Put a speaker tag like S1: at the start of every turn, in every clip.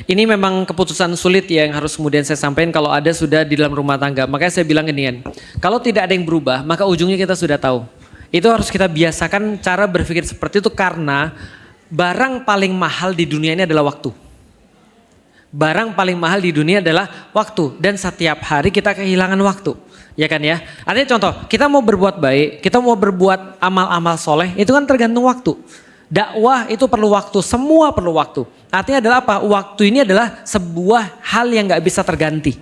S1: Ini memang keputusan sulit ya yang harus kemudian saya sampaikan kalau ada sudah di dalam rumah tangga. Makanya saya bilang ini kan, kalau tidak ada yang berubah maka ujungnya kita sudah tahu. Itu harus kita biasakan cara berpikir seperti itu karena barang paling mahal di dunia ini adalah waktu. Barang paling mahal di dunia adalah waktu dan setiap hari kita kehilangan waktu. Ya kan ya? Artinya contoh, kita mau berbuat baik, kita mau berbuat amal-amal soleh, itu kan tergantung waktu. Dakwah itu perlu waktu, semua perlu waktu. Artinya adalah apa? Waktu ini adalah sebuah hal yang gak bisa terganti.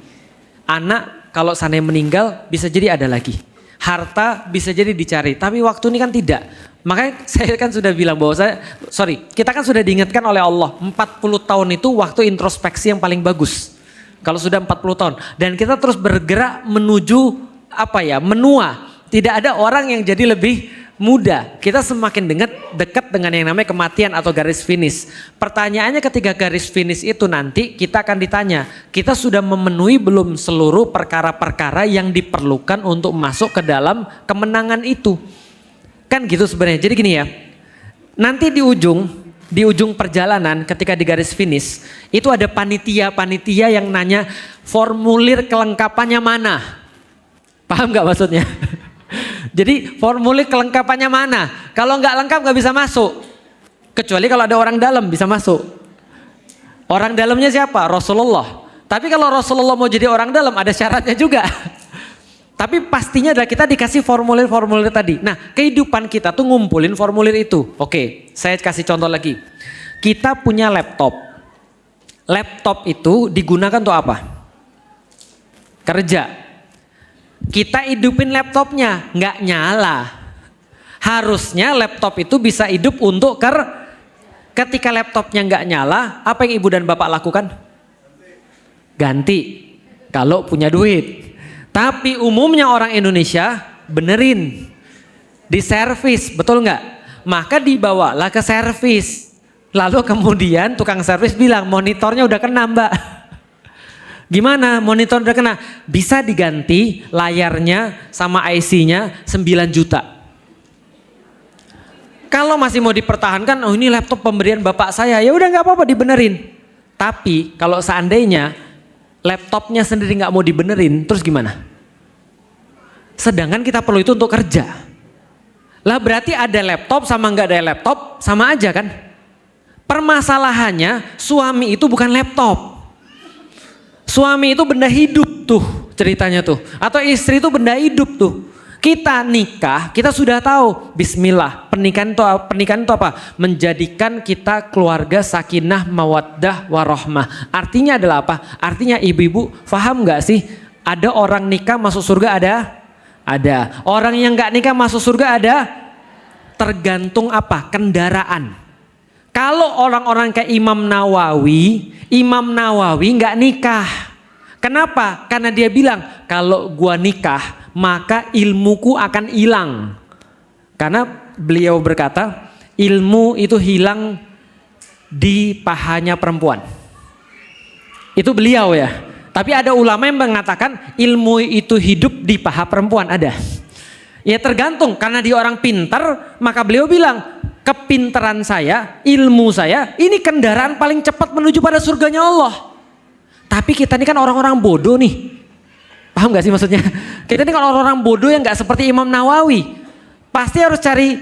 S1: Anak kalau seandainya meninggal bisa jadi ada lagi. Harta bisa jadi dicari, tapi waktu ini kan tidak. Makanya saya kan sudah bilang bahwa kita kan sudah diingatkan oleh Allah. 40 tahun itu waktu introspeksi yang paling bagus. Kalau sudah 40 tahun. Dan kita terus bergerak menuju menua. Tidak ada orang yang jadi lebih muda, kita semakin dekat dengan yang namanya kematian atau garis finish. Pertanyaannya ketika garis finish itu nanti kita akan ditanya, kita sudah memenuhi belum seluruh perkara-perkara yang diperlukan untuk masuk ke dalam kemenangan itu. Kan gitu sebenarnya. Jadi gini ya, nanti di ujung perjalanan ketika di garis finish itu ada panitia yang nanya formulir kelengkapannya mana. Paham gak maksudnya? Jadi formulir kelengkapannya mana? Kalau nggak lengkap nggak bisa masuk. Kecuali kalau ada orang dalam bisa masuk. Orang dalamnya siapa? Rasulullah. Tapi kalau Rasulullah mau jadi orang dalam ada syaratnya juga. Tapi pastinya adalah kita dikasih formulir-formulir tadi. Nah, kehidupan kita tuh ngumpulin formulir itu. Oke, saya kasih contoh lagi. Kita punya laptop. Laptop itu digunakan untuk apa? Kerja. Kita hidupin laptopnya, nggak nyala. Harusnya laptop itu bisa hidup untuk ketika laptopnya nggak nyala, apa yang ibu dan bapak lakukan? Ganti. Kalau punya duit. Tapi umumnya orang Indonesia benerin. Di servis, betul nggak? Maka dibawalah ke servis. Lalu kemudian tukang servis bilang monitornya udah kena mbak. Gimana monitor udah kena? Bisa diganti layarnya sama IC-nya 9 juta. Kalau masih mau dipertahankan, oh ini laptop pemberian bapak saya, ya udah nggak apa-apa dibenerin. Tapi kalau seandainya laptopnya sendiri nggak mau dibenerin, terus gimana? Sedangkan kita perlu itu untuk kerja. Lah berarti ada laptop sama nggak ada laptop sama aja kan? Permasalahannya suami itu bukan laptop. Suami itu benda hidup tuh ceritanya tuh. Atau istri itu benda hidup tuh. Kita nikah, kita sudah tahu bismillah. Pernikahan itu apa? Menjadikan kita keluarga sakinah, mawaddah, warahmah. Artinya adalah apa? Artinya ibu-ibu paham gak sih? Ada orang nikah masuk surga ada? Ada. Orang yang gak nikah masuk surga ada? Tergantung apa? Kendaraan. Kalau orang-orang kayak Imam Nawawi nggak nikah. Kenapa? Karena dia bilang kalau gua nikah maka ilmuku akan hilang. Karena beliau berkata ilmu itu hilang di pahanya perempuan. Itu beliau ya. Tapi ada ulama yang mengatakan ilmu itu hidup di paha perempuan, ada. Ya tergantung, karena dia orang pintar maka beliau bilang kepintaran saya, ilmu saya, ini kendaraan paling cepat menuju pada surganya Allah. Tapi kita ini kan orang-orang bodoh nih. Paham gak sih maksudnya? Kita ini kan orang-orang bodoh yang gak seperti Imam Nawawi. Pasti harus cari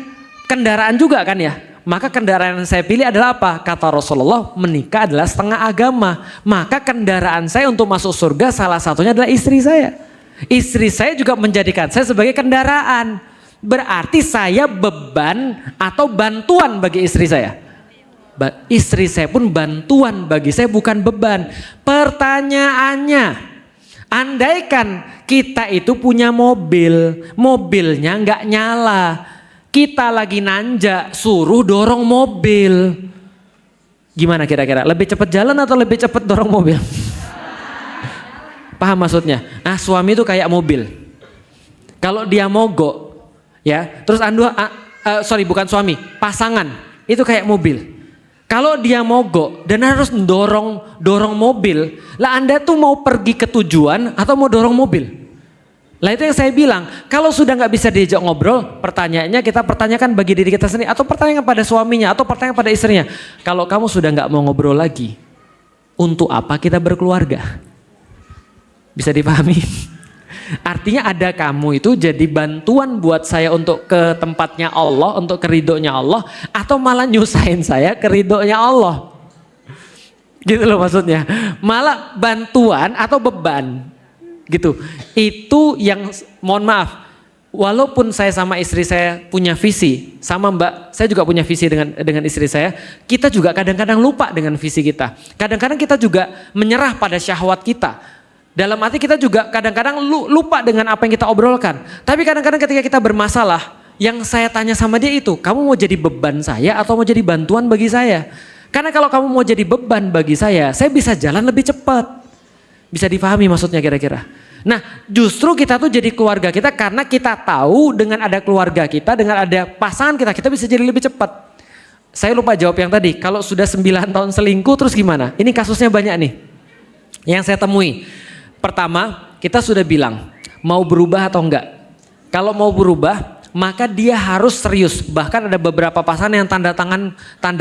S1: kendaraan juga kan ya. Maka kendaraan yang saya pilih adalah apa? Kata Rasulullah, menikah adalah setengah agama. Maka kendaraan saya untuk masuk surga salah satunya adalah istri saya. Istri saya juga menjadikan saya sebagai kendaraan. Berarti saya beban atau bantuan bagi istri saya. Istri saya pun bantuan bagi saya, bukan beban. Pertanyaannya, andaikan kita itu punya mobil, mobilnya nggak nyala, kita lagi nanjak, suruh dorong mobil, gimana kira-kira? Lebih cepat jalan atau lebih cepat dorong mobil? Paham maksudnya? Nah, suami itu kayak mobil. Kalau dia mogok, ya, terus bukan suami, pasangan itu kayak mobil. Kalau dia mogok dan harus dorong mobil, lah Anda tuh mau pergi ke tujuan atau mau dorong mobil? Lah itu yang saya bilang, kalau sudah nggak bisa diajak ngobrol, pertanyaannya kita pertanyakan bagi diri kita sendiri, atau pertanyaan pada suaminya, atau pertanyaan pada istrinya. Kalau kamu sudah nggak mau ngobrol lagi, Untuk apa kita berkeluarga? Bisa dipahami? Artinya ada kamu itu jadi bantuan buat saya untuk ke tempatnya Allah, untuk ke ridhonya Allah, atau malah nyusahin saya ke ridhonya Allah. Gitu loh maksudnya. Malah bantuan atau beban. Gitu. Itu yang, mohon maaf, walaupun saya sama istri saya punya visi, sama Mbak, saya juga punya visi dengan istri saya, kita juga kadang-kadang lupa dengan visi kita. Kadang-kadang kita juga menyerah pada syahwat kita. Dalam arti kita juga kadang-kadang lupa dengan apa yang kita obrolkan. Tapi kadang-kadang ketika kita bermasalah, yang saya tanya sama dia itu, kamu mau jadi beban saya atau mau jadi bantuan bagi saya? Karena kalau kamu mau jadi beban bagi saya bisa jalan lebih cepat. Bisa dipahami maksudnya kira-kira? Nah, justru kita tuh jadi keluarga kita karena kita tahu dengan ada keluarga kita, dengan ada pasangan kita bisa jadi lebih cepat. Saya lupa jawab yang tadi, kalau sudah 9 tahun selingkuh terus gimana? Ini kasusnya banyak nih yang saya temui. Pertama, kita sudah bilang mau berubah atau enggak. Kalau mau berubah, maka dia harus serius. Bahkan ada beberapa pasangan yang tanda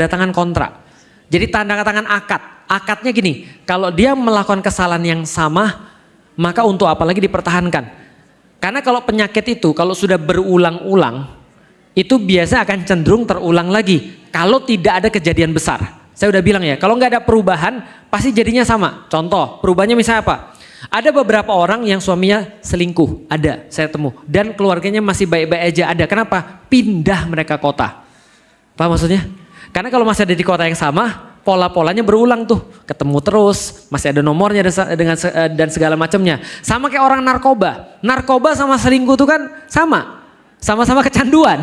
S1: tangan kontrak. Jadi tanda tangan akad. Akadnya gini, kalau dia melakukan kesalahan yang sama, maka untuk apa lagi dipertahankan? Karena kalau penyakit itu kalau sudah berulang-ulang, itu biasa akan cenderung terulang lagi. Kalau tidak ada kejadian besar. Saya udah bilang ya, kalau nggak ada perubahan, pasti jadinya sama. Contoh, perubahannya misalnya apa? Ada beberapa orang yang suaminya selingkuh, ada saya temu. Dan keluarganya masih baik-baik aja, ada. Kenapa? Pindah mereka kota. Paham maksudnya? Karena kalau masih ada di kota yang sama, pola-polanya berulang tuh. Ketemu terus, masih ada nomornya dan segala macamnya. Sama kayak orang narkoba. Narkoba sama selingkuh tuh kan sama. Sama-sama kecanduan.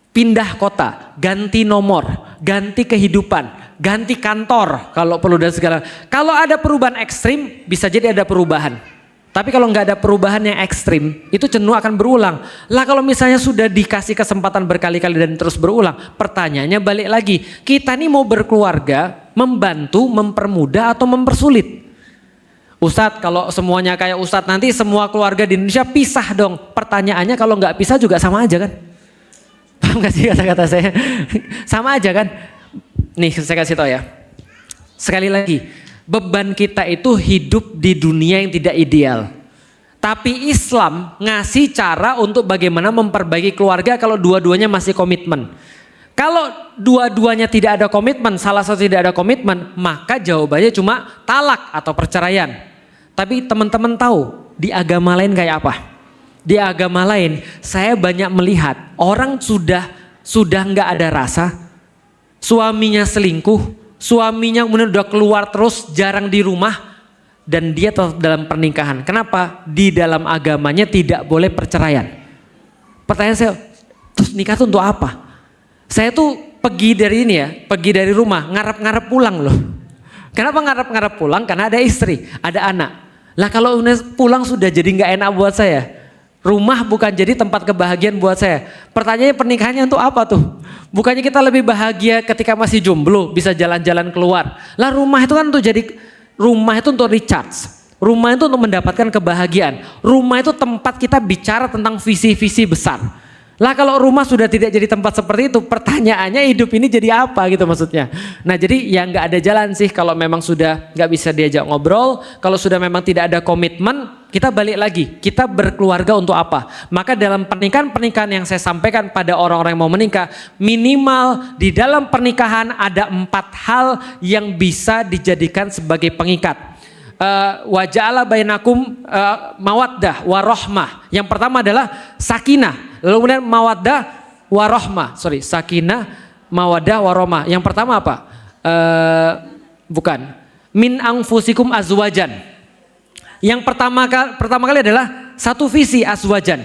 S1: Pindah kota, ganti nomor, ganti kehidupan, ganti kantor kalau perlu dan segala. Kalau ada perubahan ekstrim bisa jadi ada perubahan. Tapi kalau nggak ada perubahan yang ekstrim itu cenderung akan berulang. Lah kalau misalnya sudah dikasih kesempatan berkali-kali dan terus berulang, pertanyaannya balik lagi, kita nih mau berkeluarga, membantu, mempermudah atau mempersulit? Ustadz, kalau semuanya kayak Ustadz nanti semua keluarga di Indonesia pisah dong. Pertanyaannya kalau nggak pisah juga sama aja kan? Paham gak sih kata-kata saya? Sama aja kan? Nih saya kasih tahu ya. Sekali lagi, beban kita itu hidup di dunia yang tidak ideal. Tapi Islam ngasih cara untuk bagaimana memperbaiki keluarga kalau dua-duanya masih komitmen. Kalau dua-duanya tidak ada komitmen, salah satu tidak ada komitmen, maka jawabannya cuma talak atau perceraian. Tapi teman-teman tahu di agama lain kayak apa? Di agama lain saya banyak melihat orang sudah nggak ada rasa, suaminya selingkuh, suaminya kemudian udah keluar terus, jarang di rumah, dan dia tetap dalam pernikahan. Kenapa? Di dalam agamanya tidak boleh perceraian. Pertanyaan saya, terus nikah itu untuk apa? Saya tuh pergi dari ini ya, pergi dari rumah, ngarep-ngarep pulang loh. Kenapa ngarep-ngarep pulang? Karena ada istri, ada anak. Lah kalau pulang sudah jadi nggak enak buat saya. Rumah bukan jadi tempat kebahagiaan buat saya. Pertanyaannya pernikahannya untuk apa tuh? Bukannya kita lebih bahagia ketika masih jomblo, bisa jalan-jalan keluar. Lah rumah itu kan rumah itu untuk recharge. Rumah itu untuk mendapatkan kebahagiaan. Rumah itu tempat kita bicara tentang visi-visi besar. Lah kalau rumah sudah tidak jadi tempat seperti itu, pertanyaannya hidup ini jadi apa gitu maksudnya. Nah jadi ya nggak ada jalan sih kalau memang sudah nggak bisa diajak ngobrol, kalau sudah memang tidak ada komitmen, kita balik lagi, kita berkeluarga untuk apa? Maka dalam pernikahan yang saya sampaikan pada orang-orang yang mau menikah, minimal di dalam pernikahan ada 4 hal yang bisa dijadikan sebagai pengikat. Waja'ala bainakum mawaddah warohmah. Yang pertama adalah sakinah. Lalu kemudian mawaddah warohmah. Sakinah, mawaddah warohmah. Yang pertama apa? Bukan. Min anfusikum azwajan. Yang pertama kali adalah satu visi azwajan.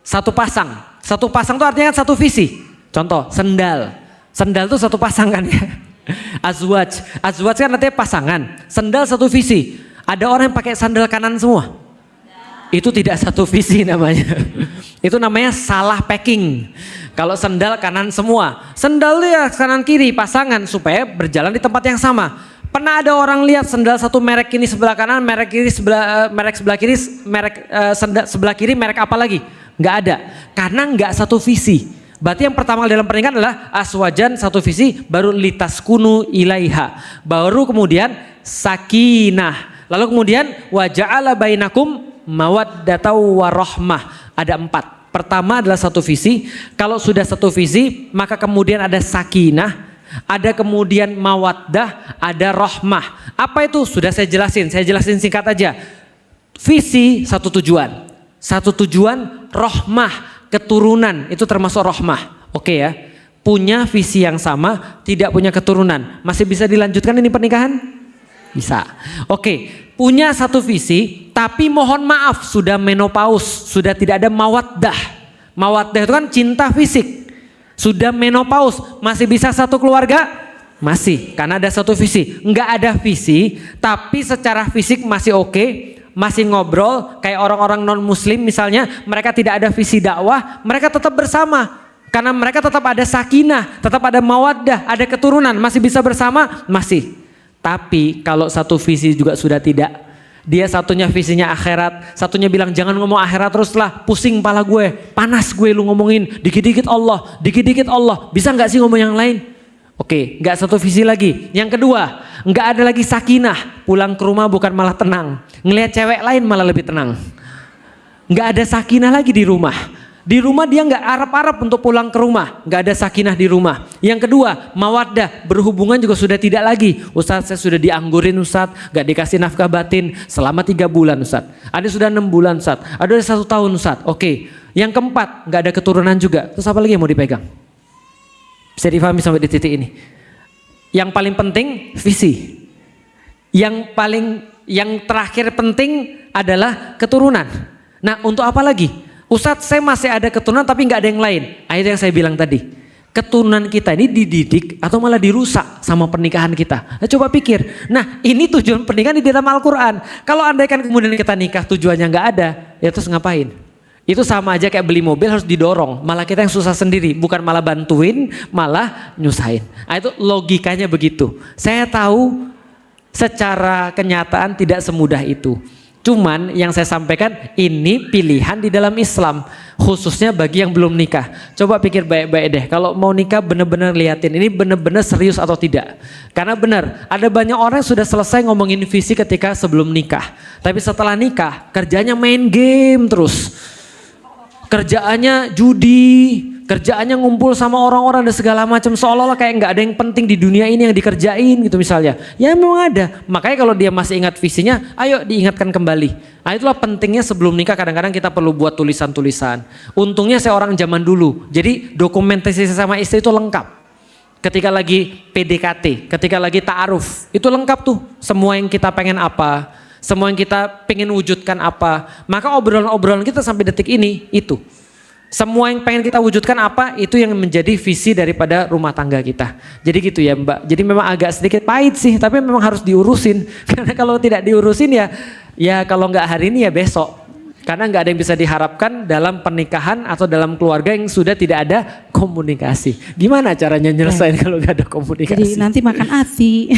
S1: Satu pasang. Satu pasang itu artinya satu visi. Contoh, sendal. Sendal itu satu pasang kan ya. Azwaj kan artinya pasangan. Sendal satu visi. Ada orang yang pakai sandal kanan semua. Itu tidak satu visi namanya. Itu namanya salah packing. Kalau sendal kanan semua, sendal dia kanan kiri pasangan supaya berjalan di tempat yang sama. Pernah ada orang lihat sendal satu merek ini sebelah kanan, merek kiri merek sebelah kiri, merek sendal sebelah kiri merek apa lagi? Nggak ada. Karena nggak satu visi. Berarti yang pertama kali dalam pernikahan adalah aswajan, satu visi, baru litaskunu ilaiha. Baru kemudian sakinah. Lalu kemudian wa ja'ala bainakum mawaddatan warahmah. Ada 4. Pertama adalah satu visi. Kalau sudah satu visi, maka kemudian ada sakinah, ada kemudian mawaddah, ada rahmah. Apa itu? Sudah saya jelasin singkat aja. Visi satu tujuan. Satu tujuan rahmah. Keturunan itu termasuk rahmah. Oke ya. Punya visi yang sama, tidak punya keturunan. Masih bisa dilanjutkan ini pernikahan? Bisa. Oke. Punya satu visi, tapi mohon maaf sudah menopause, sudah tidak ada mawaddah. Mawaddah itu kan cinta fisik. Sudah menopause, masih bisa satu keluarga? Masih, karena ada satu visi. Enggak ada visi, tapi secara fisik masih oke. Masih ngobrol kayak orang-orang non muslim misalnya, mereka tidak ada visi dakwah, mereka tetap bersama karena mereka tetap ada sakinah, tetap ada mawaddah, ada keturunan, masih bisa bersama, masih. Tapi kalau satu visi juga sudah tidak, dia satunya visinya akhirat, satunya bilang jangan ngomong akhirat terus lah, pusing pala gue, panas gue lu ngomongin dikit-dikit Allah, bisa nggak sih ngomong yang lain? Oke, nggak satu visi lagi. Yang kedua, nggak ada lagi sakinah. Pulang ke rumah bukan malah tenang, ngelihat cewek lain malah lebih tenang. Nggak ada sakinah lagi di rumah. Di rumah dia nggak arap-arap untuk pulang ke rumah, nggak ada sakinah di rumah. Yang kedua, mawaddah, berhubungan juga sudah tidak lagi. Ustaz, saya sudah dianggurin Ustaz, nggak dikasih nafkah batin selama 3 bulan Ustaz. Ada sudah 6 bulan Ustaz, ada 1 tahun Ustaz. Oke. Yang keempat, nggak ada keturunan juga. Terus apa lagi yang mau dipegang? Bisa difahami sampai di titik ini. Yang paling penting visi. Yang terakhir penting adalah keturunan. Nah, untuk apa lagi? Ustadz, saya masih ada keturunan tapi nggak ada yang lain. Itu yang saya bilang tadi. Keturunan kita ini dididik atau malah dirusak sama pernikahan kita. Nah, coba pikir. Nah, ini tujuan pernikahan di dalam Al-Quran. Kalau andaikan kemudian kita nikah tujuannya nggak ada, ya terus ngapain? Itu sama aja kayak beli mobil harus didorong, malah kita yang susah sendiri, bukan malah bantuin, malah nyusahin. Nah, itu logikanya begitu. Saya tahu secara kenyataan tidak semudah itu. Cuman yang saya sampaikan ini pilihan di dalam Islam, khususnya bagi yang belum nikah. Coba pikir baik-baik deh, kalau mau nikah bener-bener liatin ini bener-bener serius atau tidak. Karena benar, ada banyak orang yang sudah selesai ngomongin visi ketika sebelum nikah. Tapi setelah nikah, kerjanya main game terus. Kerjaannya judi, kerjaannya ngumpul sama orang-orang dan segala macam, seolah-olah kayak nggak ada yang penting di dunia ini yang dikerjain gitu misalnya. Ya memang ada, makanya kalau dia masih ingat visinya, ayo diingatkan kembali. Nah, itulah pentingnya sebelum nikah kadang-kadang kita perlu buat tulisan-tulisan. Untungnya saya orang zaman dulu, jadi dokumentasi sama istri itu lengkap. Ketika lagi PDKT, ketika lagi ta'aruf, itu lengkap tuh, semua yang kita pengen apa, semua yang kita pengen wujudkan apa. Maka obrolan-obrolan kita sampai detik ini itu. Semua yang pengen kita wujudkan apa, itu yang menjadi visi daripada rumah tangga kita. Jadi gitu ya Mbak. Jadi memang agak sedikit pahit sih, tapi memang harus diurusin. Karena kalau tidak diurusin ya kalau nggak hari ini ya besok. Karena nggak ada yang bisa diharapkan dalam pernikahan atau dalam keluarga yang sudah tidak ada komunikasi. Gimana caranya nyelesain kalau nggak ada komunikasi?
S2: Jadi nanti makan ASI.